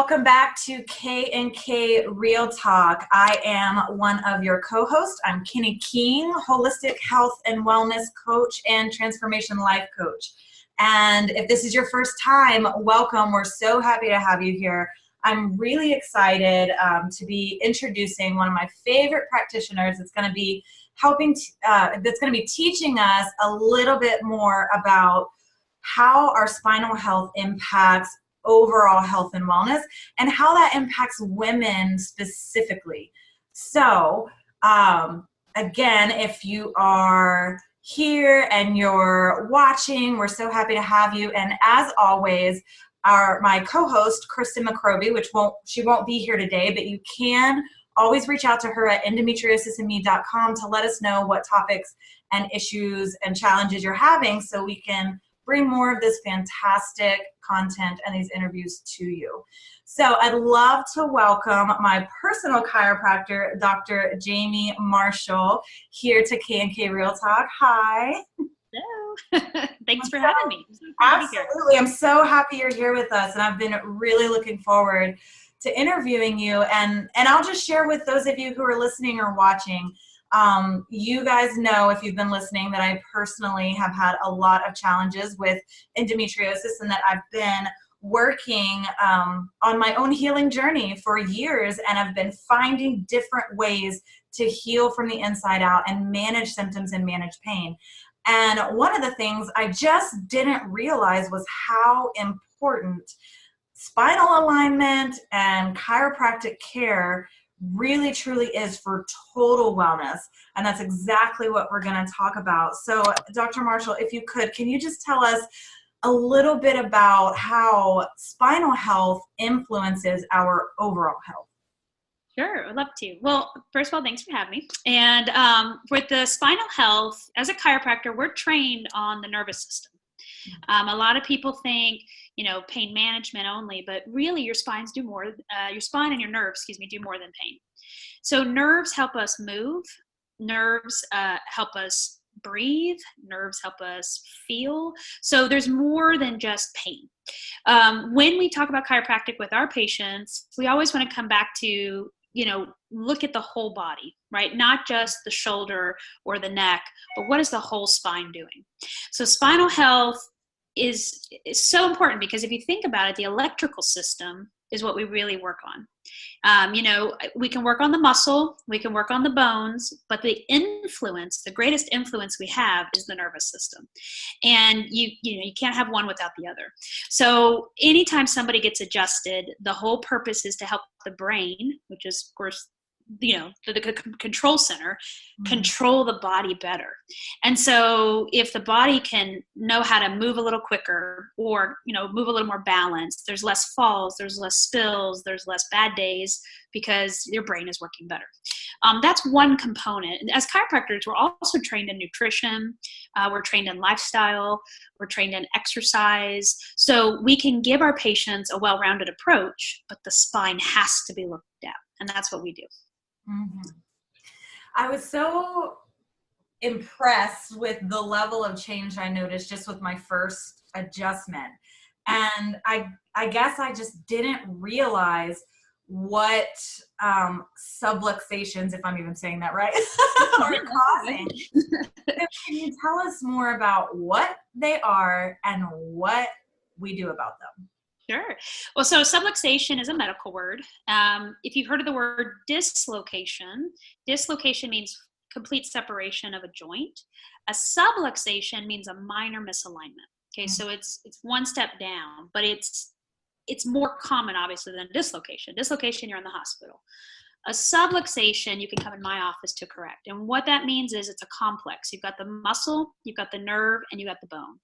welcome back to K&K Real Talk. I am one of your co-hosts. I'm Kenny King, holistic health and wellness coach and transformation life coach. And if this is your first time, welcome. We're so happy to have you here. I'm really excited to be introducing one of my favorite practitioners. That's going to be that's going to be teaching us a little bit more about how our spinal health impacts overall health and wellness and how that impacts women specifically. So again, if you are here and you're watching, we're so happy to have you. And as always, my co-host, Kristen McCrovey, she won't be here today, but you can always reach out to her at endometriosisandme.com to let us know what topics and issues and challenges you're having so we can bring more of this fantastic content and these interviews to you. So I'd love to welcome my personal chiropractor, Dr. Jaime Marshall, here to K&K Real Talk. Hi. Hello. Thanks for having me. Absolutely. I'm so happy you're here with us, and I've been really looking forward to interviewing you. And I'll just share with those of you who are listening or watching, you guys know, if you've been listening, that I personally have had a lot of challenges with endometriosis, and that I've been working on my own healing journey for years, and I've been finding different ways to heal from the inside out and manage symptoms and manage pain. And one of the things I just didn't realize was how important spinal alignment and chiropractic care really truly is for total wellness. And that's exactly what we're going to talk about. So Dr. Marshall, if you could, can you just tell us a little bit about how spinal health influences our overall health? Sure, I'd love to. Well, first of all, thanks for having me. And with the spinal health, as a chiropractor, we're trained on the nervous system. A lot of people think, pain management only, but really your spines do more, your spine and your nerves, do more than pain. So nerves help us move, nerves help us breathe, nerves help us feel. So there's more than just pain. When we talk about chiropractic with our patients, we always want to come back to, look at the whole body, right? Not just the shoulder or the neck, but what is the whole spine doing? So spinal health is so important because if you think about it, the electrical system is what we really work on. We can work on the muscle, we can work on the bones, but the greatest influence we have is the nervous system. And you can't have one without the other. So anytime somebody gets adjusted, the whole purpose is to help the brain, which is of course the control center, control the body better. And so if the body can know how to move a little quicker or, move a little more balanced, there's less falls, there's less spills, there's less bad days because your brain is working better. That's one component. And as chiropractors, we're also trained in nutrition. We're trained in lifestyle. We're trained in exercise. So we can give our patients a well-rounded approach, but the spine has to be looked at. And that's what we do. Mm-hmm. I was so impressed with the level of change I noticed just with my first adjustment. And I guess I just didn't realize what subluxations, if I'm even saying that right, are causing. Can you tell us more about what they are and what we do about them? Sure. Well, so subluxation is a medical word. If you've heard of the word dislocation means complete separation of a joint. A subluxation means a minor misalignment. Okay, so it's one step down, but it's more common, obviously, than dislocation. Dislocation, you're in the hospital. A subluxation, you can come in my office to correct. And what that means is it's a complex. You've got the muscle, you've got the nerve, and you've got the bone.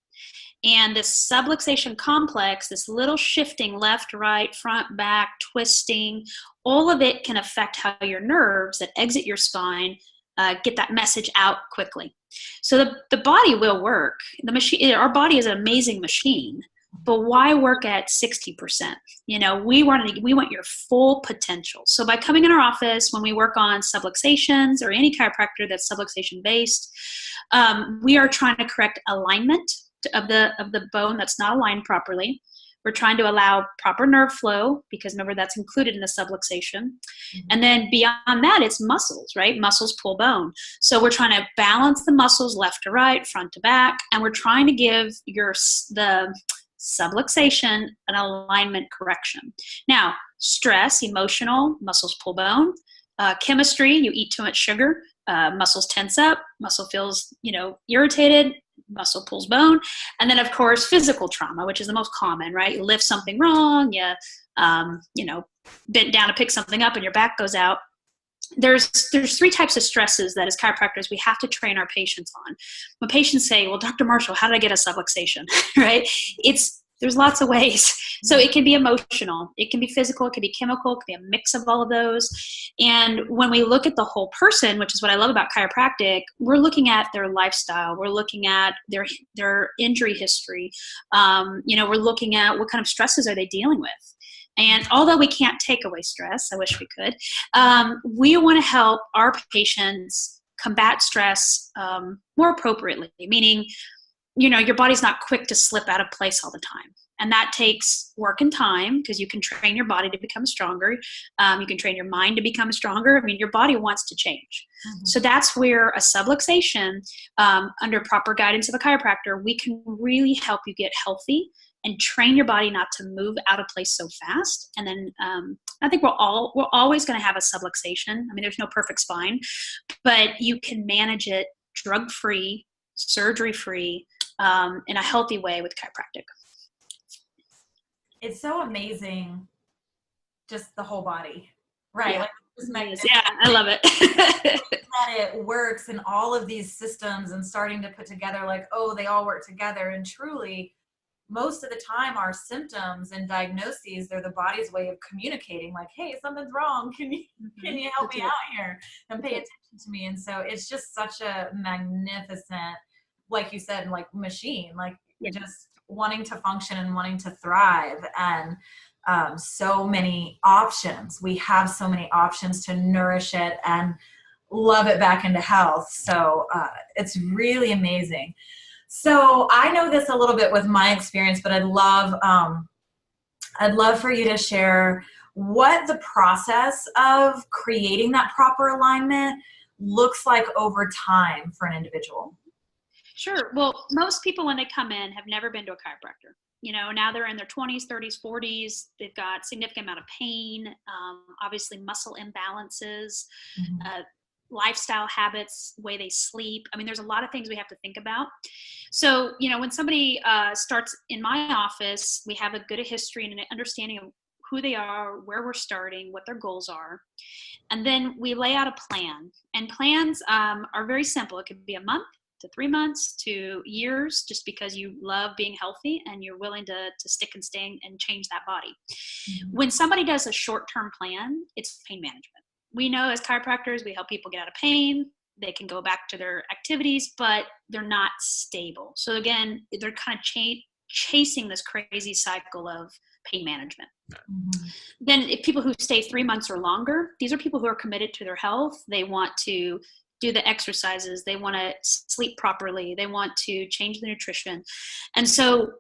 And this subluxation complex, this little shifting left, right, front, back, twisting, all of it can affect how your nerves that exit your spine get that message out quickly. So the body will work. Our body is an amazing machine. But why work at 60%? We want your full potential. So by coming in our office, when we work on subluxations or any chiropractor that's subluxation based, we are trying to correct alignment of the bone that's not aligned properly. We're trying to allow proper nerve flow, because remember, that's included in the subluxation. Mm-hmm. And then beyond that, it's muscles, right? Muscles pull bone. So we're trying to balance the muscles left to right, front to back, and we're trying to give the subluxation an alignment correction. Now, stress, emotional, muscles pull bone. Chemistry, you eat too much sugar, muscles tense up, muscle feels, irritated, muscle pulls bone. And then, of course, physical trauma, which is the most common, right? You lift something wrong, you bent down to pick something up and your back goes out. There's 3 types of stresses that as chiropractors we have to train our patients on. When patients say, well, Dr. Marshall, how did I get a subluxation, right? There's lots of ways. So it can be emotional, it can be physical, it can be chemical, it can be a mix of all of those. And when we look at the whole person, which is what I love about chiropractic, we're looking at their lifestyle, we're looking at their injury history, we're looking at what kind of stresses are they dealing with. And although we can't take away stress, I wish we could, we want to help our patients combat stress more appropriately, meaning, your body's not quick to slip out of place all the time. And that takes work and time, because you can train your body to become stronger. You can train your mind to become stronger. I mean, your body wants to change. Mm-hmm. So that's where a subluxation, under proper guidance of a chiropractor, we can really help you get healthy and train your body not to move out of place so fast. And then I think we're always going to have a subluxation. I mean, there's no perfect spine, but you can manage it drug-free, surgery-free, in a healthy way with chiropractic. It's so amazing, just the whole body, right? Yeah, yeah, I love it. That it works in all of these systems and starting to put together they all work together. And truly, most of the time our symptoms and diagnoses, they're the body's way of communicating, hey, something's wrong. Can you help me out here and pay attention to me? And so it's just such a magnificent, like you said, machine, just wanting to function and wanting to thrive. And so many options. We have so many options to nourish it and love it back into health. So it's really amazing. So I know this a little bit with my experience, but I'd love for you to share what the process of creating that proper alignment looks like over time for an individual. Sure. Well, most people when they come in have never been to a chiropractor. Now they're in their 20s, 30s, 40s. They've got significant amount of pain, obviously muscle imbalances, mm-hmm. Lifestyle habits, way they sleep. I mean, there's a lot of things we have to think about. So, when somebody starts in my office, we have a good history and an understanding of who they are, where we're starting, what their goals are. And then we lay out a plan. And plans are very simple. It could be a month to 3 months to years, just because you love being healthy and you're willing to stick and stay and change that body. Mm-hmm. When somebody does a short-term plan, it's pain management. We know as chiropractors, we help people get out of pain. They can go back to their activities, but they're not stable. So again, they're kind of chasing this crazy cycle of pain management. Mm-hmm. Then if people who stay 3 months or longer, these are people who are committed to their health. They want to do the exercises. They want to sleep properly. They want to change the nutrition. And so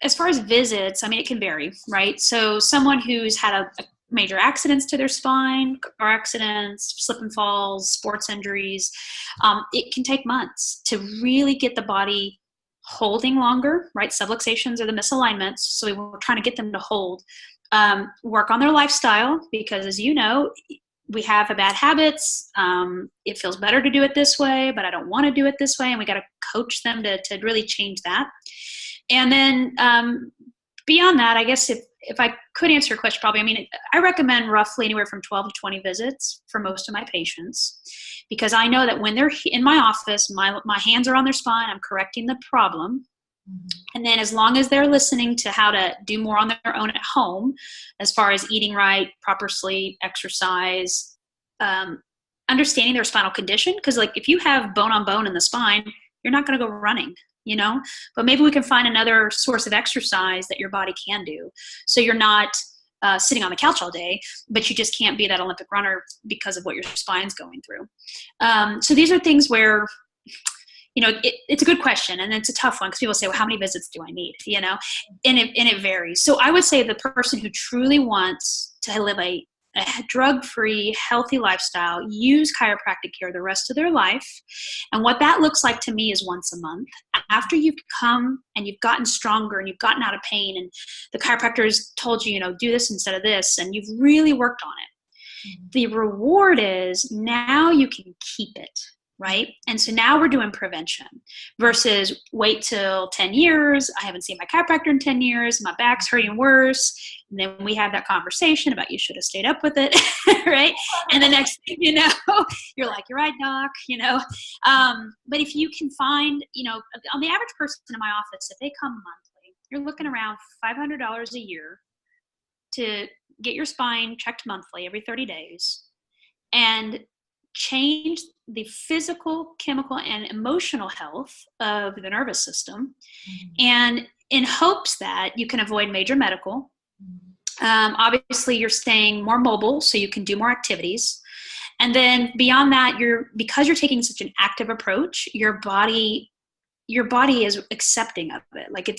as far as visits, I mean, it can vary, right? So someone who's had a major accidents to their spine, car accidents, slip and falls, sports injuries, it can take months to really get the body holding longer, right? Subluxations are the misalignments. So we're trying to get them to hold, work on their lifestyle, because as you know, we have bad habits. It feels better to do it this way, but I don't want to do it this way. And we got to coach them to really change that. And then beyond that, I guess if I could answer your question, probably, I mean, I recommend roughly anywhere from 12 to 20 visits for most of my patients, because I know that when they're in my office, my hands are on their spine, I'm correcting the problem. Mm-hmm. And then as long as they're listening to how to do more on their own at home, as far as eating right, proper sleep, exercise, understanding their spinal condition, because if you have bone on bone in the spine, you're not going to go running. But maybe we can find another source of exercise that your body can do. So you're not sitting on the couch all day, but you just can't be that Olympic runner because of what your spine's going through. So these are things where, it's a good question, and it's a tough one because people say, well, how many visits do I need? And it varies. So I would say the person who truly wants to live a drug-free, healthy lifestyle, use chiropractic care the rest of their life. And what that looks like to me is once a month. After you've come and you've gotten stronger and you've gotten out of pain, and the chiropractor has told you, do this instead of this, and you've really worked on it. The reward is now you can keep it. Right? And so now we're doing prevention versus wait till 10 years. I haven't seen my chiropractor in 10 years. My back's hurting worse. And then we have that conversation about you should have stayed up with it. Right? And the next thing you know, you're like, you're right, doc, but if you can find, on the average person in my office, if they come monthly, you're looking around $500 a year to get your spine checked monthly every 30 days and change the physical, chemical, and emotional health of the nervous system, and in hopes that you can avoid major medical. Obviously, you're staying more mobile, so you can do more activities. And then beyond that, because you're taking such an active approach, your body is accepting of it. Like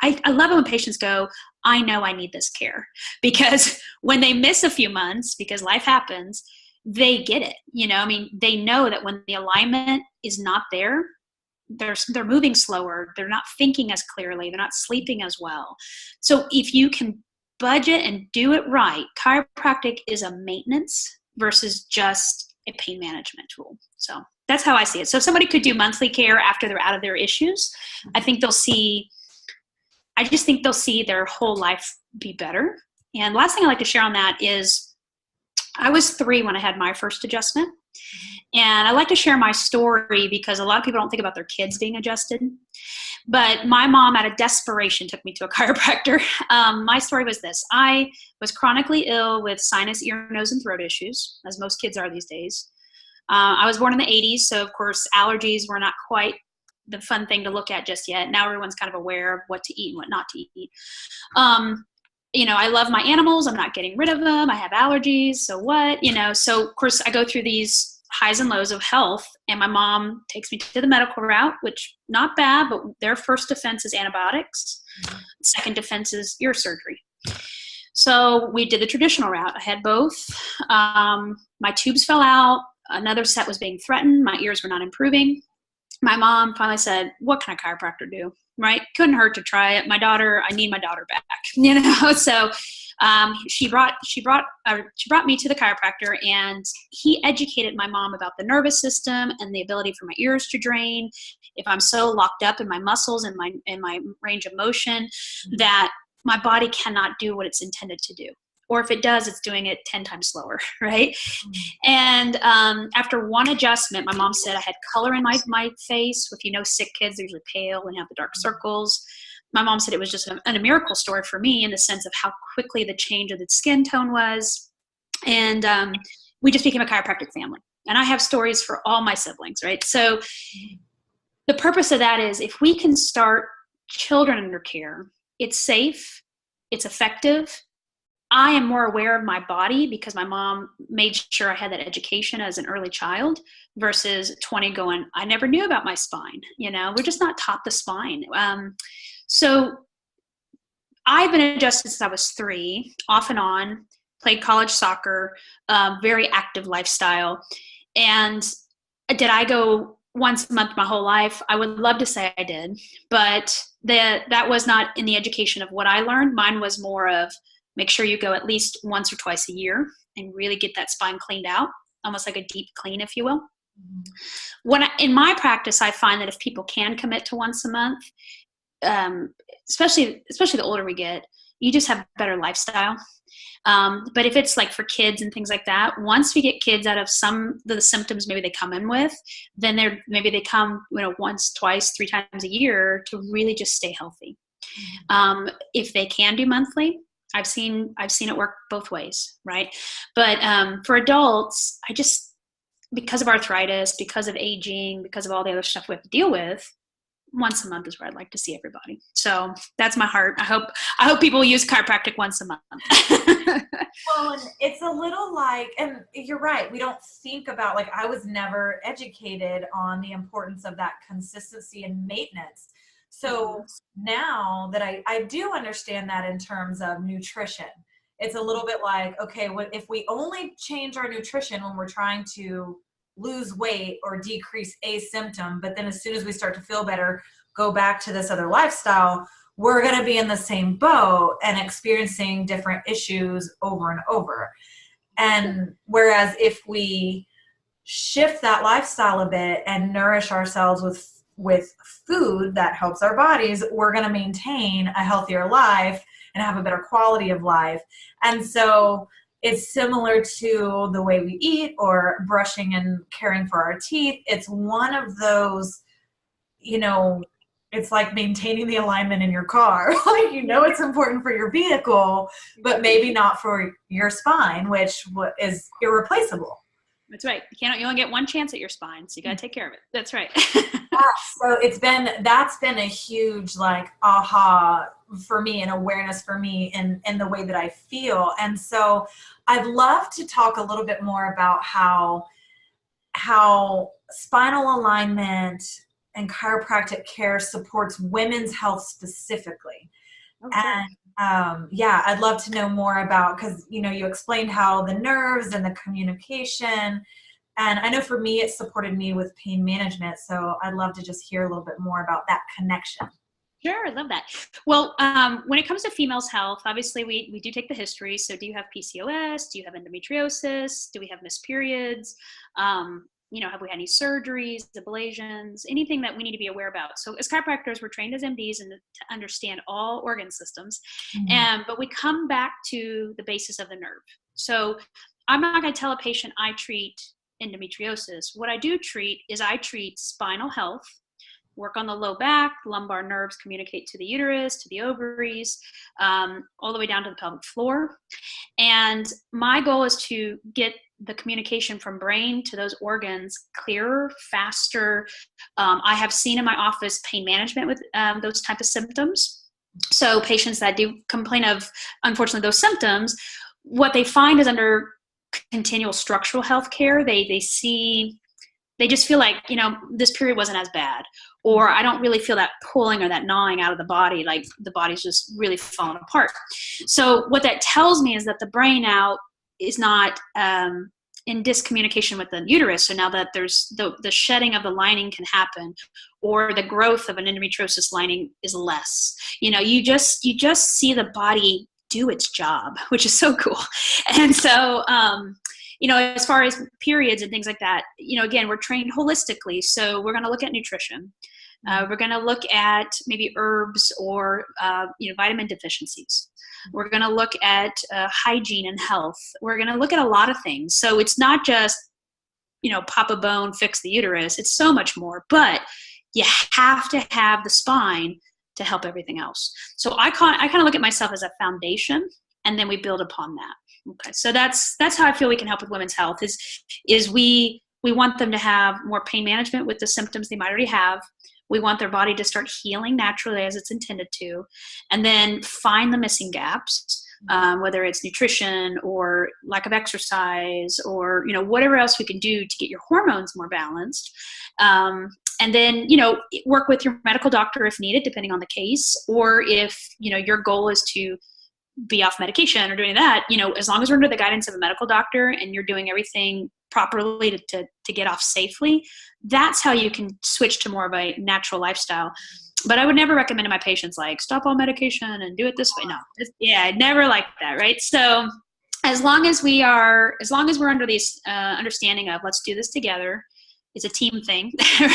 I love it when patients go, I know I need this care, because when they miss a few months because life happens, they get it. They know that when the alignment is not there, they're moving slower. They're not thinking as clearly. They're not sleeping as well. So if you can budget and do it right, chiropractic is a maintenance versus just a pain management tool. So that's how I see it. So if somebody could do monthly care after they're out of their issues, I just think they'll see their whole life be better. And last thing I'd like to share on that is, I was 3 when I had my first adjustment. And I like to share my story because a lot of people don't think about their kids being adjusted. But my mom, out of desperation, took me to a chiropractor. My story was this. I was chronically ill with sinus, ear, nose, and throat issues, as most kids are these days. I was born in the 80s, so of course allergies were not quite the fun thing to look at just yet. Now everyone's kind of aware of what to eat and what not to eat. I love my animals. I'm not getting rid of them. I have allergies. So what? So of course I go through these highs and lows of health, and my mom takes me to the medical route, which not bad, but their first defense is antibiotics. Second defense is ear surgery. So we did the traditional route. I had both. My tubes fell out. Another set was being threatened. My ears were not improving. My mom finally said, what can a chiropractor do? Right? Couldn't hurt to try it. I need my daughter back, So she brought me to the chiropractor, and he educated my mom about the nervous system and the ability for my ears to drain. If I'm so locked up in my muscles and my range of motion that my body cannot do what it's intended to do. Or if it does, it's doing it 10 times slower, right? And after one adjustment, my mom said I had color in my face. If sick kids, they're usually pale and have the dark circles. My mom said it was just a miracle story for me in the sense of how quickly the change of the skin tone was. And we just became a chiropractic family. And I have stories for all my siblings, right? So the purpose of that is if we can start children under care, it's safe, it's effective. I am more aware of my body because my mom made sure I had that education as an early child versus 20 going, I never knew about my spine. We're just not taught the spine. So I've been adjusted since I was 3, off and on, played college soccer, very active lifestyle. And did I go once a month my whole life? I would love to say I did, but that was not in the education of what I learned. Mine was more of make sure you go at least once or twice a year and really get that spine cleaned out, almost like a deep clean, if you will. In my practice, I find that if people can commit to once a month, especially the older we get, you just have better lifestyle. But if it's like for kids and things like that, once we get kids out of some of the symptoms maybe they come in with, then maybe they come once, twice, 3 times a year to really just stay healthy. If they can do monthly, I've seen it work both ways, right? But for adults, because of arthritis, because of aging, because of all the other stuff we have to deal with, once a month is where I'd like to see everybody. So that's my heart. I hope people use chiropractic once a month. Well, and it's a little like, and you're right, we don't think about, like, I was never educated on the importance of that consistency and maintenance. So now that I do understand that in terms of nutrition, it's a little bit like, okay, if we only change our nutrition when we're trying to lose weight or decrease a symptom, but then as soon as we start to feel better, go back to this other lifestyle, we're going to be in the same boat and experiencing different issues over and over. And whereas if we shift that lifestyle a bit and nourish ourselves with food that helps our bodies, we're going to maintain a healthier life and have a better quality of life. And so it's similar to the way we eat or brushing and caring for our teeth. It's one of those, it's like maintaining the alignment in your car. Like, it's important for your vehicle, but maybe not for your spine, which is irreplaceable. That's right. You only get one chance at your spine, so you got to take care of it. That's right. So that's been a huge, like, aha for me and awareness for me in the way that I feel. And so I'd love to talk a little bit more about how spinal alignment and chiropractic care supports women's health specifically. Okay. And I'd love to know more about, because you explained how the nerves and the communication, and I know for me it supported me with pain management, so I'd love to just hear a little bit more about that connection. Sure, I love that. Well, when it comes to females' health, obviously we do take the history. So do you have PCOS? Do you have endometriosis? Do we have missed periods? Have we had any surgeries, ablations, anything that we need to be aware about? So as chiropractors, we're trained as MDs and to understand all organ systems. But we come back to the basis of the nerve. So I'm not going to tell a patient I treat endometriosis. What I do treat is I treat spinal health, work on the low back, lumbar nerves communicate to the uterus, to the ovaries, all the way down to the pelvic floor. And my goal is to get the communication from brain to those organs clearer, faster. I have seen in my office pain management with those type of symptoms. So patients that do complain of, unfortunately, those symptoms, what they find is under continual structural health care, they just feel like, this period wasn't as bad, or I don't really feel that pulling or that gnawing out of the body, like the body's just really falling apart. So what that tells me is that the brain now is not in discommunication with the uterus. So now that there's the shedding of the lining can happen, or the growth of an endometriosis lining is less. You just see the body do its job, which is so cool. And so, as far as periods and things like that, again, we're trained holistically. So we're going to look at nutrition. We're going to look at maybe herbs or, vitamin deficiencies. We're going to look at hygiene and health. We're going to look at a lot of things. So it's not just, pop a bone, fix the uterus. It's so much more, but you have to have the spine to help everything else. So I kind of look at myself as a foundation, and then we build upon that. Okay. So that's how I feel we can help with women's health is we want them to have more pain management with the symptoms they might already have. We want their body to start healing naturally as it's intended to, and then find the missing gaps, whether it's nutrition or lack of exercise or, whatever else we can do to get your hormones more balanced. And then, work with your medical doctor if needed, depending on the case, or if, your goal is to be off medication or doing that, as long as we're under the guidance of a medical doctor and you're doing everything properly to get off safely, that's how you can switch to more of a natural lifestyle. But I would never recommend to my patients, like, stop all medication and do it this way. No, never like that. Right. So as long as we're under this understanding of let's do this together, it's a team thing,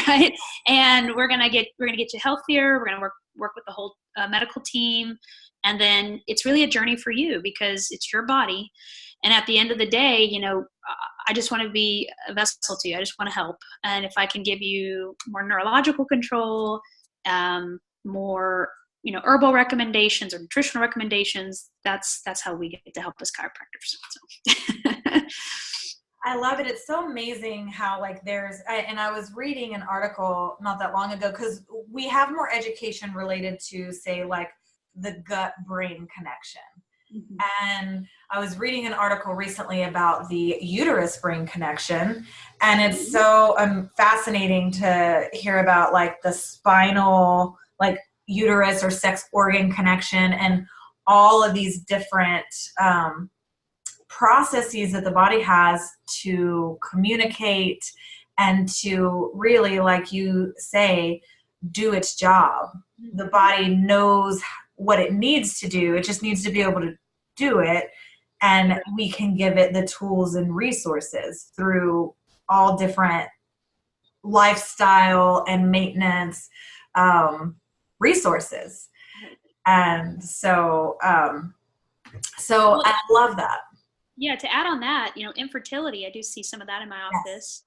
right? And we're gonna get you healthier. We're gonna work with the whole medical team, and then it's really a journey for you because it's your body. And at the end of the day, I just want to be a vessel to you. I just want to help. And if I can give you more neurological control, more herbal recommendations or nutritional recommendations, that's how we get to help as chiropractors. So. I love it. It's so amazing how, like, I was reading an article not that long ago, because we have more education related to, say, like the gut-brain connection. And I was reading an article recently about the uterus-brain connection, and it's so fascinating to hear about like the spinal, like uterus or sex organ connection, and all of these different processes that the body has to communicate and to really, like you say, do its job. The body knows what it needs to do. It just needs to be able to do it. And we can give it the tools and resources through all different lifestyle and maintenance resources. And so I love that. Yeah, to add on that, infertility, I do see some of that in my office.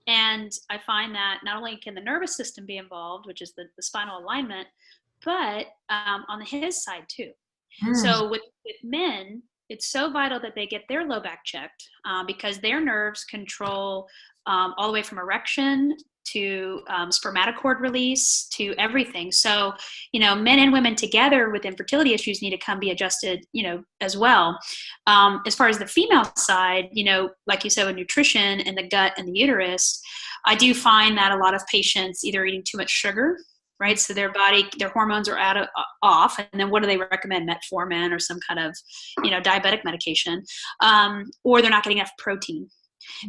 And I find that not only can the nervous system be involved, which is the spinal alignment, but on his side too. So with men, it's so vital that they get their low back checked because their nerves control all the way from erection to spermatocord release to everything. So, men and women together with infertility issues need to come be adjusted, as well. As far as the female side, like you said, with nutrition and the gut and the uterus, I do find that a lot of patients either eating too much sugar, right? So their hormones are off. And then what do they recommend? Metformin or some kind of, diabetic medication, or they're not getting enough protein.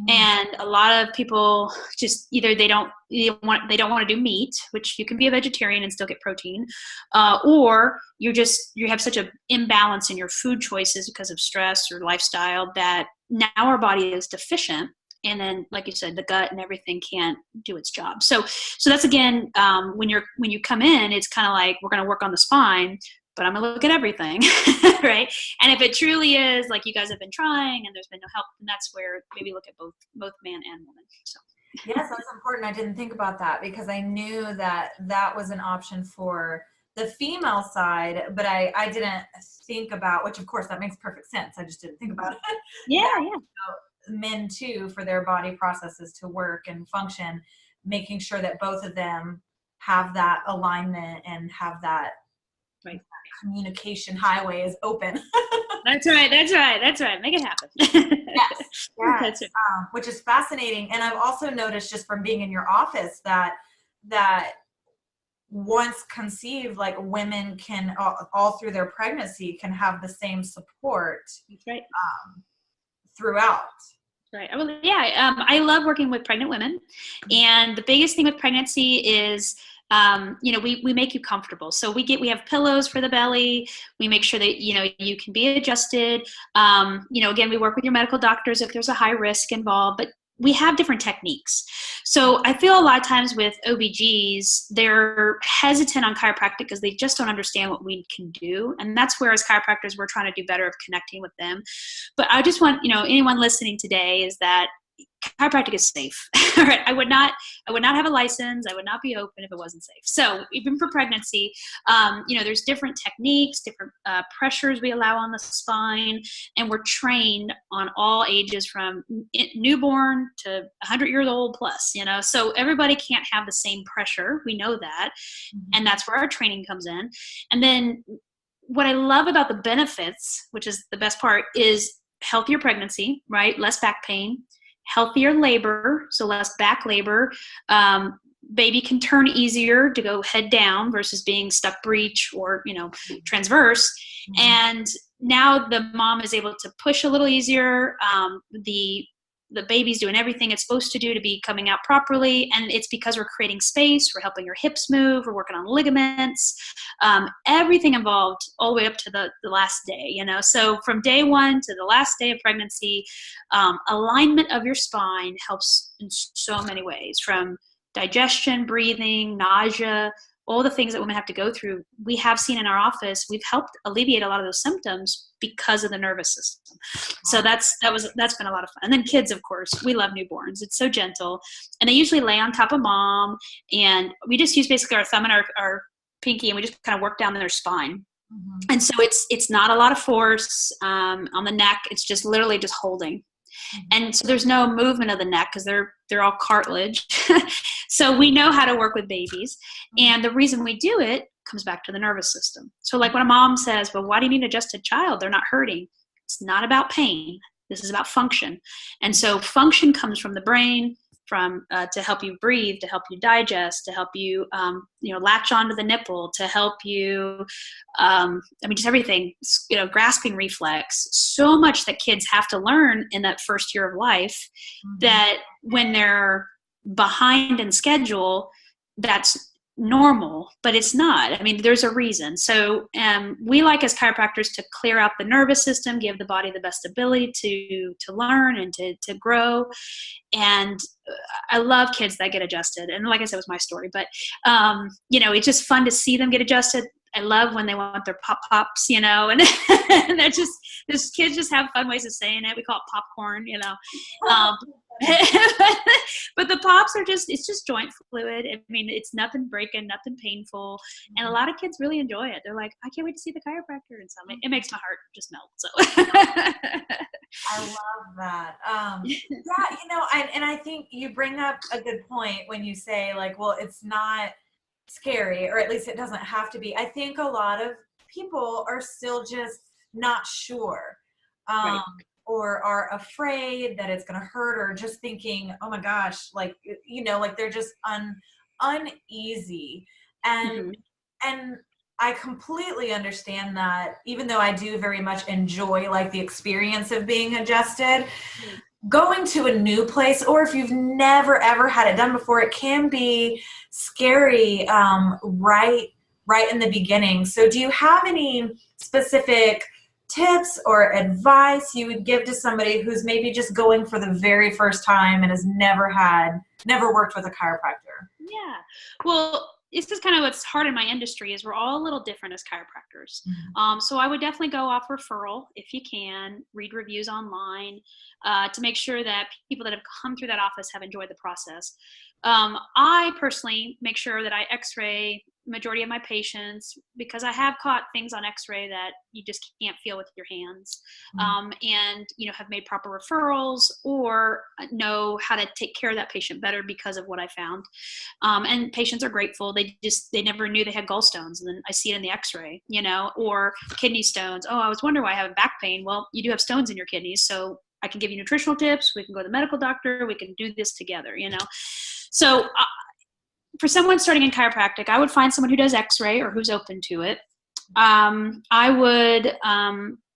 And a lot of people just either they don't want to do meat, which you can be a vegetarian and still get protein, or you have such an imbalance in your food choices because of stress or lifestyle that now our body is deficient. And then, like you said, the gut and everything can't do its job. So that's again, when you come in, it's kind of like we're going to work on the spine, but I'm going to look at everything, right? And if it truly is like you guys have been trying and there's been no help, then that's where maybe look at both man and woman. So. Yes, that's important. I didn't think about that because I knew that was an option for the female side, but I didn't think about, which of course that makes perfect sense. I just didn't think about it. Yeah. Men too, for their body processes to work and function, making sure that both of them have that alignment and have that communication highway is open. That's right. Make it happen. Yes. That's right. Which is fascinating. And I've also noticed just from being in your office that once conceived, like women can all through their pregnancy can have the same support. That's right. Throughout. Right. Well, yeah. I love working with pregnant women, and the biggest thing with pregnancy is, we make you comfortable. So we have pillows for the belly. We make sure that, you can be adjusted. Again, we work with your medical doctors if there's a high risk involved, but we have different techniques. So I feel a lot of times with OBGs, they're hesitant on chiropractic because they just don't understand what we can do. And that's where as chiropractors, we're trying to do better of connecting with them. But I just want, anyone listening today is that chiropractic is safe. Right? I would not have a license. I would not be open if it wasn't safe. So even for pregnancy, there's different techniques, different pressures we allow on the spine, and we're trained on all ages from newborn to 100-year-old plus, so everybody can't have the same pressure. We know that. And that's where our training comes in. And then what I love about the benefits, which is the best part, is healthier pregnancy, right? Less back pain, healthier labor, so less back labor. Baby can turn easier to go head down versus being stuck breech or, transverse. And now the mom is able to push a little easier. The baby's doing everything it's supposed to do to be coming out properly. And it's because we're creating space, we're helping your hips move, we're working on ligaments, everything involved all the way up to the last day, So from day one to the last day of pregnancy, alignment of your spine helps in so many ways, from digestion, breathing, nausea, all the things that women have to go through. We have seen in our office, we've helped alleviate a lot of those symptoms because of the nervous system. So that's been a lot of fun. And then kids, of course, we love newborns. It's so gentle. And they usually lay on top of mom, and we just use basically our thumb and our pinky, and we just kind of work down their spine. And so it's not a lot of force on the neck. It's just literally just holding. And so there's no movement of the neck because they're all cartilage. So we know how to work with babies. And the reason we do it comes back to the nervous system. So like when a mom says, well, why do you need an adjusted child? They're not hurting. It's not about pain. This is about function. And so function comes from the brain, from to help you breathe, to help you digest, to help you, latch onto the nipple, to help you, just everything, grasping reflex, so much that kids have to learn in that first year of life that when they're behind in schedule, that's normal, but it's not. I mean, there's a reason. So we like as chiropractors to clear out the nervous system, give the body the best ability to learn and to grow. And I love kids that get adjusted. And like I said, it was my story, but it's just fun to see them get adjusted. I love when they want their pop-pops, and they're just, these kids just have fun ways of saying it. We call it popcorn, but the pops are it's just joint fluid. I mean, it's nothing breaking, nothing painful. And a lot of kids really enjoy it. They're like, I can't wait to see the chiropractor. And so it makes my heart just melt. So I love that. And I think you bring up a good point when you say like, well, it's not scary, or at least it doesn't have to be. I think a lot of people are still just not sure. Right. Or are afraid that it's going to hurt, or just thinking, oh my gosh, like they're just uneasy. And I completely understand that, even though I do very much enjoy like the experience of being adjusted, going to a new place, or if you've never ever had it done before, it can be scary right in the beginning. So do you have any specific tips or advice you would give to somebody who's maybe just going for the very first time and has never worked with a chiropractor? Yeah. Well, this is kind of what's hard in my industry is we're all a little different as chiropractors. So I would definitely go off referral if you can, read reviews online to make sure that people that have come through that office have enjoyed the process. I personally make sure that I x-ray majority of my patients because I have caught things on x-ray that you just can't feel with your hands, and have made proper referrals or know how to take care of that patient better because of what I found. And patients are grateful. They never knew they had gallstones, and then I see it in the x-ray, or kidney stones. Oh, I was wondering why I have back pain. Well, you do have stones in your kidneys, so I can give you nutritional tips. We can go to the medical doctor. We can do this together, So for someone starting in chiropractic, I would find someone who does x-ray or who's open to it. I would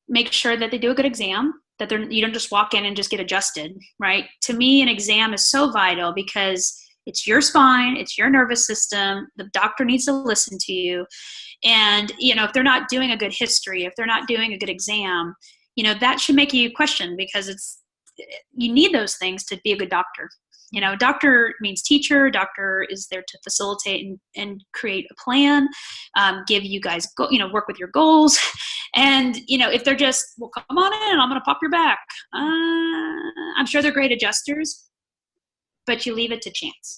make sure that they do a good exam, that you don't just walk in and just get adjusted, right? To me, an exam is so vital because it's your spine, it's your nervous system. The doctor needs to listen to you. And, if they're not doing a good history, if they're not doing a good exam, that should make you question because you need those things to be a good doctor. Doctor means teacher. Doctor is there to facilitate and create a plan, give you guys, work with your goals. And, if they're just, well, come on in, I'm going to pop your back. I'm sure they're great adjusters, but you leave it to chance,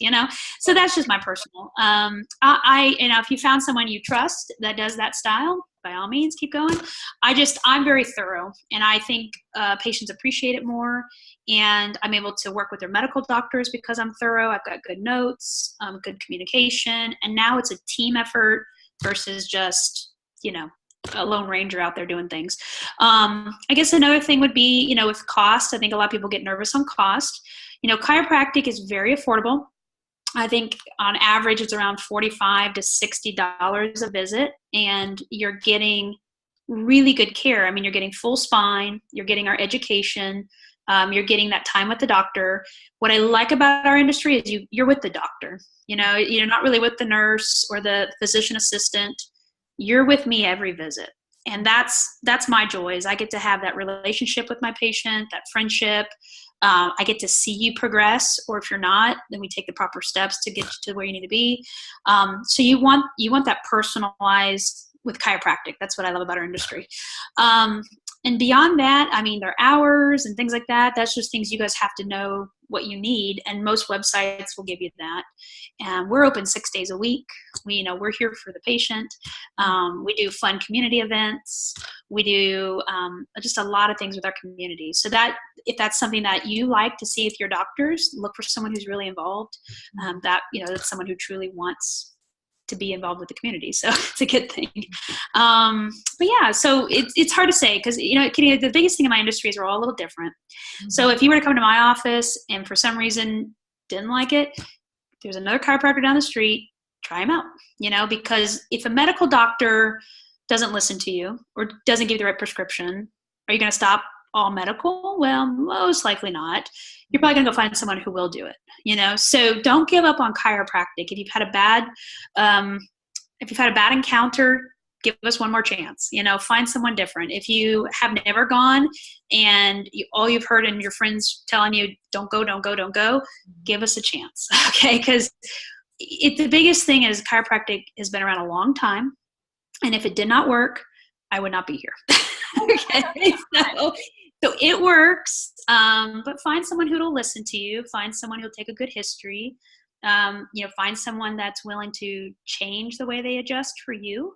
So that's just my personal, if you found someone you trust that does that style, by all means, keep going. I'm very thorough, and I think patients appreciate it more. And I'm able to work with their medical doctors because I'm thorough. I've got good notes, good communication. And now it's a team effort versus just, a lone ranger out there doing things. I guess another thing would be, with cost. I think a lot of people get nervous on cost. Chiropractic is very affordable. I think on average it's around $45 to $60 a visit, and you're getting really good care. I mean, you're getting full spine, you're getting our education, you're getting that time with the doctor. What I like about our industry is you're with the doctor. You're not really with the nurse or the physician assistant. You're with me every visit. And that's my joy is I get to have that relationship with my patient, that friendship. I get to see you progress, or if you're not, then we take the proper steps to get you to where you need to be. So you want that personalized with chiropractic. That's what I love about our industry. And beyond that, I mean, their hours and things like that, that's just things you guys have to know what you need. And most websites will give you that. And we're open 6 days a week. We're here for the patient. We do fun community events. We do just a lot of things with our community. So that if that's something that you like to see with your doctors, look for someone who's really involved. That's someone who truly wants to be involved with the community. So it's a good thing. But yeah, so it's hard to say because, Kitty, the biggest thing in my industry is we're all a little different. Mm-hmm. So if you were to come to my office and for some reason didn't like it, there's another chiropractor down the street, try him out, because if a medical doctor doesn't listen to you or doesn't give you the right prescription, are you going to stop all medical? Well, most likely not. You're probably going to go find someone who will do it, so don't give up on chiropractic. If you've had a bad encounter, give us one more chance, find someone different. If you have never gone and all you've heard and your friends telling you, don't go, give us a chance. Okay. Cause the biggest thing is chiropractic has been around a long time. And if it did not work, I would not be here. Okay. So it works, but find someone who will listen to you. Find someone who'll take a good history. Find someone that's willing to change the way they adjust for you.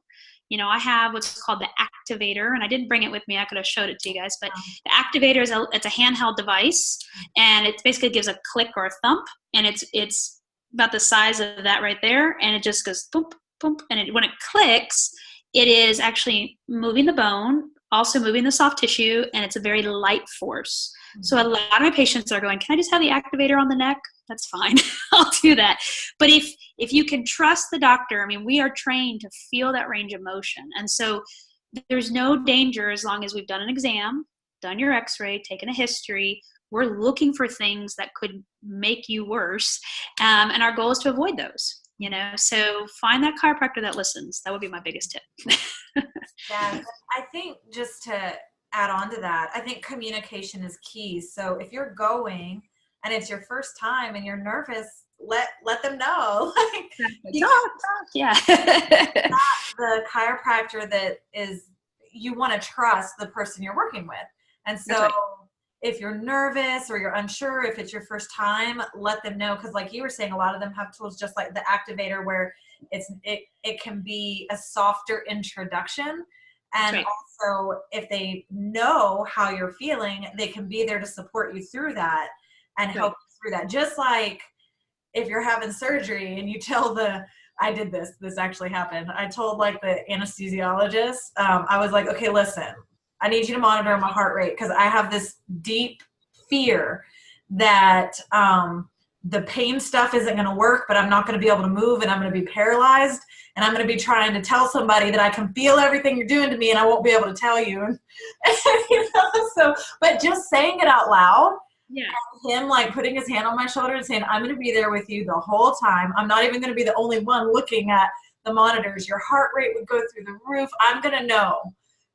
I have what's called the activator, and I didn't bring it with me. I could have showed it to you guys, but the activator it's a handheld device, and it basically gives a click or a thump, and it's about the size of that right there, and it just goes boom, boom, and when it clicks, it is actually moving the bone, also moving the soft tissue, and it's a very light force. Mm-hmm. So a lot of my patients are going, can I just have the activator on the neck? That's fine. I'll do that. But if you can trust the doctor, we are trained to feel that range of motion. And so there's no danger as long as we've done an exam, done your x-ray, taken a history. We're looking for things that could make you worse. And our goal is to avoid those, So find that chiropractor that listens. That would be my biggest tip. Yeah, I think just to add on to that, I think communication is key. So if you're going and it's your first time and you're nervous, let them know. Yeah. Not the chiropractor that is, you want to trust the person you're working with. And so if you're nervous or you're unsure, if it's your first time, let them know. Because like you were saying, a lot of them have tools just like the activator where it can be a softer introduction. And also if they know how you're feeling, they can be there to support you through that and help you through that. Just like if you're having surgery and you tell I did this actually happened. I told like the anesthesiologist, I was like, okay, listen, I need you to monitor my heart rate because I have this deep fear that the pain stuff isn't going to work, but I'm not going to be able to move and I'm going to be paralyzed and I'm going to be trying to tell somebody that I can feel everything you're doing to me and I won't be able to tell you. And, but just saying it out loud. Yeah. Him like putting his hand on my shoulder and saying, I'm going to be there with you the whole time. I'm not even going to be the only one looking at the monitors. Your heart rate would go through the roof. I'm going to know.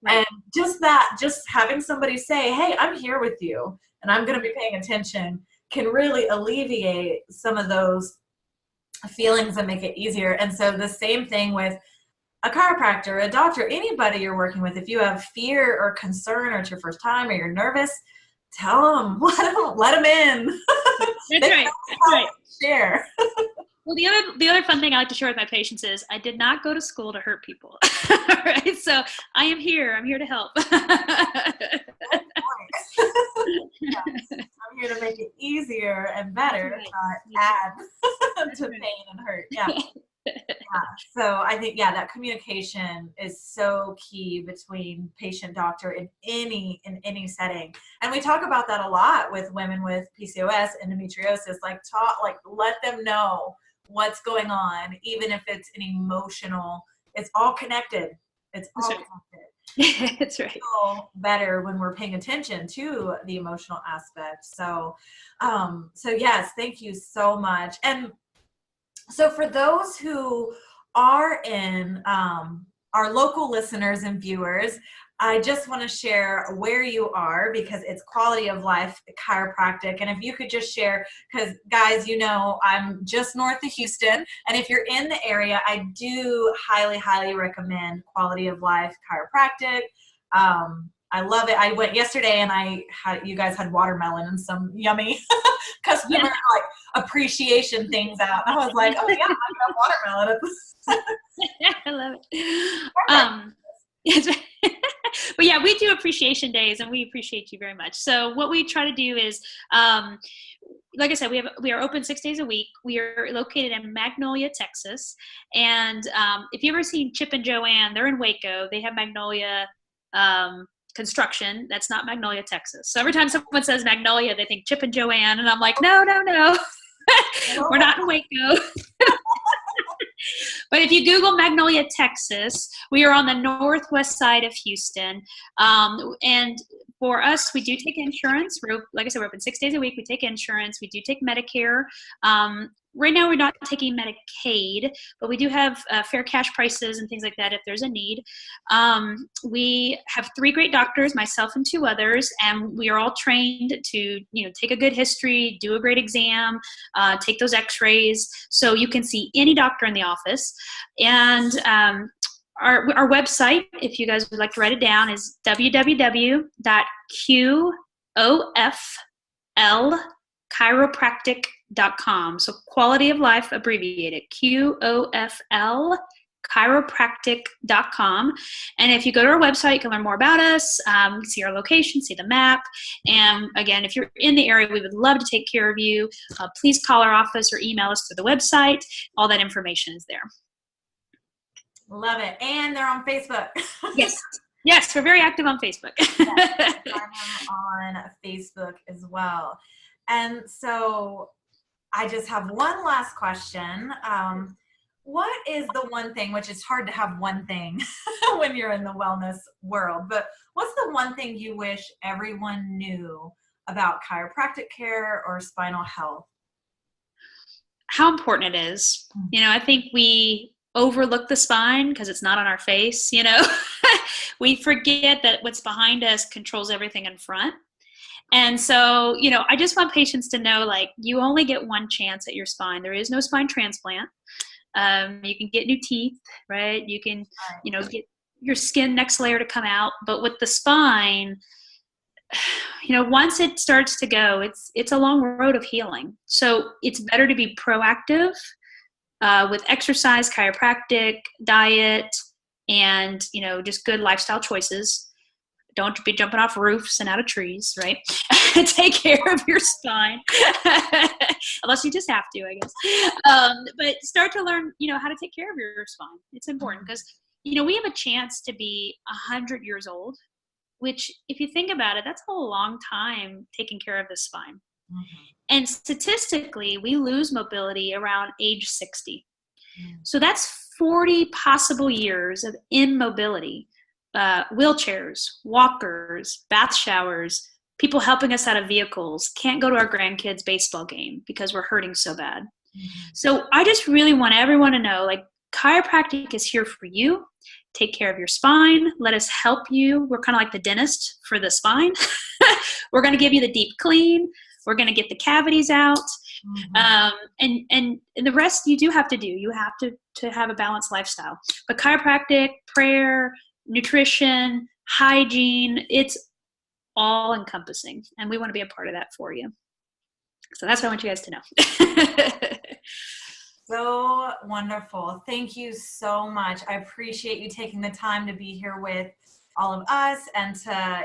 Right. And just having somebody say, hey, I'm here with you and I'm going to be paying attention can really alleviate some of those feelings and make it easier. And so the same thing with a chiropractor, a doctor, anybody you're working with. If you have fear or concern or it's your first time or you're nervous, tell them, let them in. That's right. That's right. Share. Well, the other fun thing I like to share with my patients is I did not go to school to hurt people. Right? So I am here. I'm here to help. Yes. I'm here to make it easier and better, not add to pain and hurt. Yeah. So I think, that communication is so key between patient doctor in any setting. And we talk about that a lot with women with PCOS, endometriosis, let them know what's going on, even if it's an emotional, it's all connected. It's all connected. That's right. So better when we're paying attention to the emotional aspect. So yes, thank you so much. And so for those who are in our local listeners and viewers, I just want to share where you are because it's Quality of Life Chiropractic. And if you could just share, because guys, I'm just north of Houston. And if you're in the area, I do highly, highly recommend Quality of Life Chiropractic. I love it. I went yesterday and you guys had watermelon and some yummy customer like appreciation things out. And I was like, oh yeah, I got watermelon. I love it. But yeah, we do appreciation days and we appreciate you very much. So what we try to do is, like I said, we are open 6 days a week. We are located in Magnolia, Texas. And if you've ever seen Chip and Joanne, they're in Waco. They have Magnolia construction. That's not Magnolia, Texas. So every time someone says Magnolia, they think Chip and Joanne. And I'm like, no. We're not in Waco. But if you Google Magnolia, Texas, we are on the northwest side of Houston. And for us, we do take insurance. Like I said, we're open 6 days a week. We take insurance. We do take Medicare. Right now, we're not taking Medicaid, but we do have fair cash prices and things like that if there's a need. We have 3 great doctors, myself and 2 others, and we are all trained to, take a good history, do a great exam, take those x-rays, so you can see any doctor in the office. And our website, if you guys would like to write it down, is www.qoflchiropractic.com. So quality of life abbreviated, QOFL chiropractic.com. And if you go to our website, you can learn more about us, see our location, see the map. And again, if you're in the area, we would love to take care of you. Please call our office or email us through the website. All that information is there. Love it. And they're on Facebook. Yes, we're very active on Facebook. Yes, I'm on Facebook as well. And so I just have one last question. What is the one thing, which is hard to have one thing when you're in the wellness world, but what's the one thing you wish everyone knew about chiropractic care or spinal health? How important it is. I think we overlook the spine because it's not on our face. We forget that what's behind us controls everything in front. And so, I just want patients to know, like, you only get one chance at your spine. There is no spine transplant. You can get new teeth, right? You can, get your skin next layer to come out. But with the spine, once it starts to go, it's a long road of healing. So it's better to be proactive with exercise, chiropractic, diet, and, just good lifestyle choices. Don't be jumping off roofs and out of trees, right? Take care of your spine, unless you just have to, I guess. But start to learn, how to take care of your spine. It's important because, we have a chance to be 100 years old, which, if you think about it, that's a long time taking care of the spine. Mm-hmm. And statistically, we lose mobility around age 60. So that's 40 possible years of immobility. Wheelchairs, walkers, bath showers, people helping us out of vehicles, can't go to our grandkids' baseball game because we're hurting so bad. Mm-hmm. So I just really want everyone to know, like, chiropractic is here for you. Take care of your spine. Let us help you. We're kind of like the dentist for the spine. We're going to give you the deep clean. We're going to get the cavities out. Mm-hmm. And the rest you do have to do. You have to have a balanced lifestyle. But chiropractic, prayer, nutrition, hygiene, it's all encompassing. And we want to be a part of that for you. So that's what I want you guys to know. So wonderful. Thank you so much. I appreciate you taking the time to be here with all of us and to,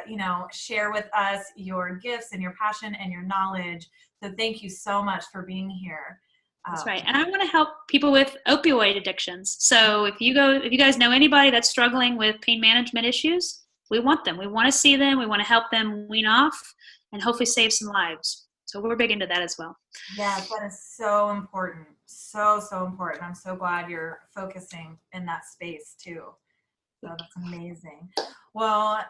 share with us your gifts and your passion and your knowledge. So thank you so much for being here. That's right. And I want to help people with opioid addictions. So if you guys know anybody that's struggling with pain management issues, we want them. We want to see them. We want to help them wean off and hopefully save some lives. So we're big into that as well. Yeah, that is so important. So important. I'm so glad you're focusing in that space too. So that's amazing. Well,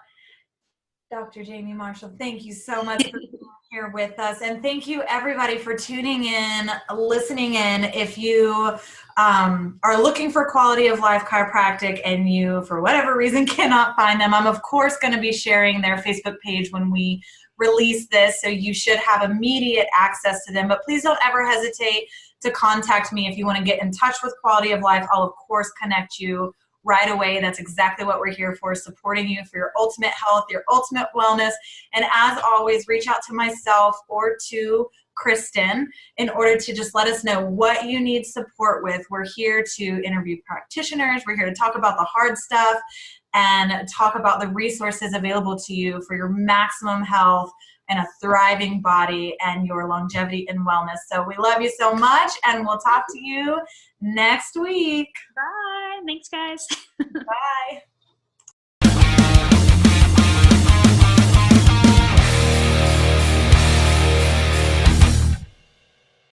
Dr. Jaime Marshall, thank you so much for being here with us. And thank you everybody for tuning in, listening in. If you are looking for quality of life chiropractic and you, for whatever reason, cannot find them, I'm of course going to be sharing their Facebook page when we release this. So you should have immediate access to them, but please don't ever hesitate to contact me if you want to get in touch with quality of life. I'll of course connect you right away. That's exactly what we're here for, supporting you for your ultimate health, your ultimate wellness. And as always, reach out to myself or to Kristen in order to just let us know what you need support with. We're here to interview practitioners. We're here to talk about the hard stuff and talk about the resources available to you for your maximum health and a thriving body and your longevity and wellness. So we love you so much, and we'll talk to you next week. Bye. Thanks, guys. Bye.